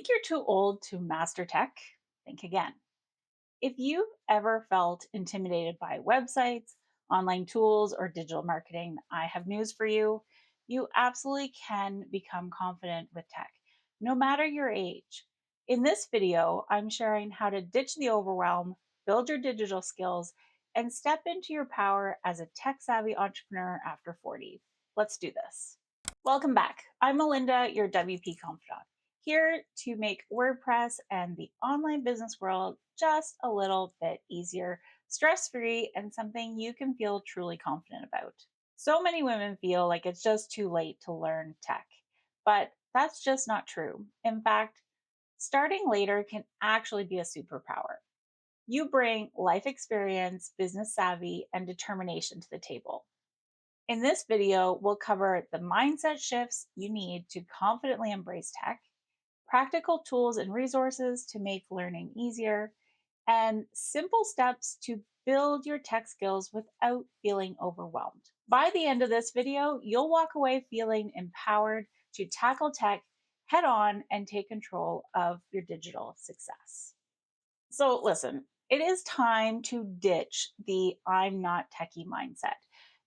Think you're too old to master tech? Think again. If you've ever felt intimidated by websites, online tools, or digital marketing, I have news for you. You absolutely can become confident with tech, no matter your age. In this video, I'm sharing how to ditch the overwhelm, build your digital skills, and step into your power as a tech savvy entrepreneur after 40. Let's do this. Welcome back. I'm Malinda, your WP confidant, here to make WordPress and the online business world just a little bit easier, stress free, and something you can feel truly confident about. So many women feel like it's just too late to learn tech, but that's just not true. In fact, starting later can actually be a superpower. You bring life experience, business savvy, and determination to the table. In this video, we'll cover the mindset shifts you need to confidently embrace tech, practical tools and resources to make learning easier, and simple steps to build your tech skills without feeling overwhelmed. By the end of this video, you'll walk away feeling empowered to tackle tech head on and take control of your digital success. So, listen, it is time to ditch the I'm not techie mindset.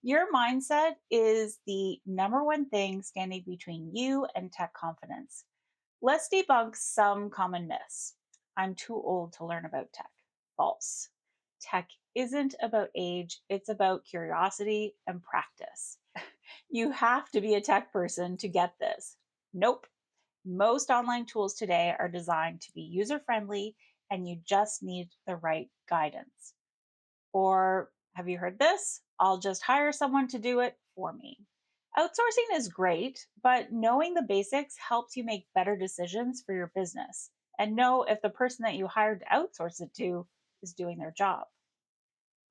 Your mindset is the number one thing standing between you and tech confidence. Let's debunk some common myths. I'm too old to learn about tech. False. Tech isn't about age, it's about curiosity and practice. You have to be a tech person to get this. Nope. Most online tools today are designed to be user friendly and you just need the right guidance. Or have you heard this? I'll just hire someone to do it for me. Outsourcing is great, but knowing the basics helps you make better decisions for your business and know if the person that you hired to outsource it to is doing their job.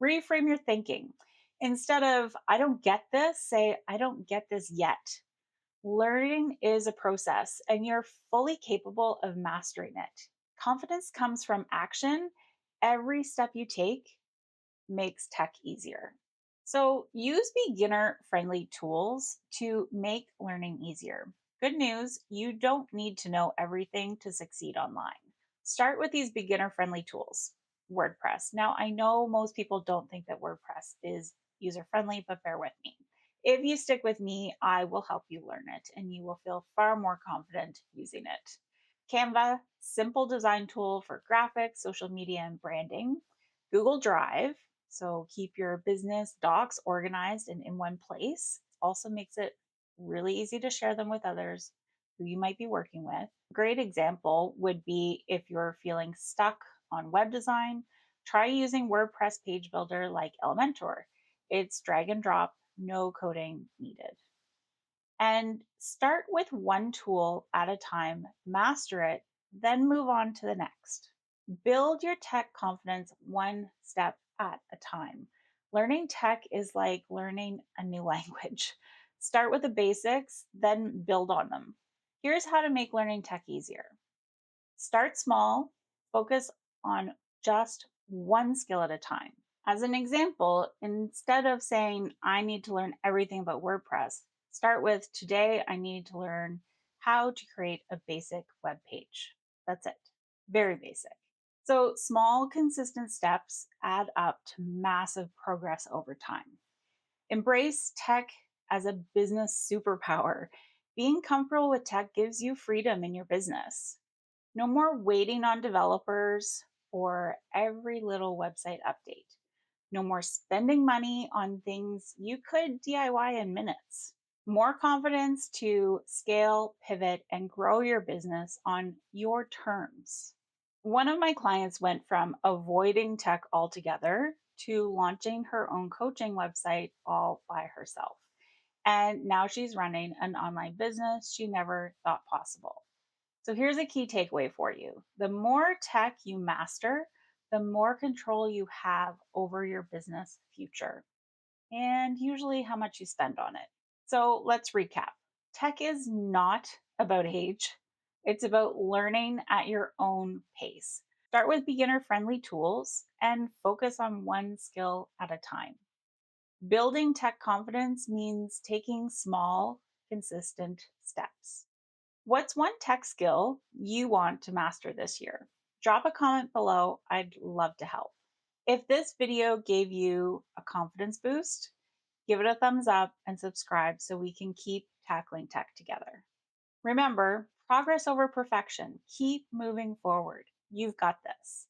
Reframe your thinking. Instead of, I don't get this, say, I don't get this yet. Learning is a process and you're fully capable of mastering it. Confidence comes from action. Every step you take makes tech easier. So use beginner friendly tools to make learning easier. Good news, you don't need to know everything to succeed online. Start with these beginner friendly tools. WordPress. Now, I know most people don't think that WordPress is user friendly, but bear with me. If you stick with me, I will help you learn it and you will feel far more confident using it. Canva, simple design tool for graphics, social media, and branding. Google Drive, so keep your business docs organized and in one place. Also makes it really easy to share them with others who you might be working with. A great example would be if you're feeling stuck on web design, try using WordPress page builder like Elementor. It's drag and drop, no coding needed. And start with one tool at a time, master it, then move on to the next. Build your tech confidence one step at a time. Learning tech is like learning a new language. Start with the basics, then build on them. Here's how to make learning tech easier. Start small, focus on just one skill at a time. As an example, instead of saying, I need to learn everything about WordPress, start with, today I need to learn how to create a basic web page. That's it. Very basic. So, small, consistent steps add up to massive progress over time. Embrace tech as a business superpower. Being comfortable with tech gives you freedom in your business. No more waiting on developers for every little website update. No more spending money on things you could DIY in minutes. More confidence to scale, pivot, and grow your business on your terms. One of my clients went from avoiding tech altogether to launching her own coaching website all by herself. And now she's running an online business she never thought possible. So here's a key takeaway for you. The more tech you master, the more control you have over your business future and usually how much you spend on it. So let's recap. Tech is not about age, it's about learning at your own pace. Start with beginner friendly tools and focus on one skill at a time. Building tech confidence means taking small, consistent steps. What's one tech skill you want to master this year? Drop a comment below. I'd love to help. If this video gave you a confidence boost, give it a thumbs up and subscribe so we can keep tackling tech together. Remember, progress over perfection. Keep moving forward. You've got this.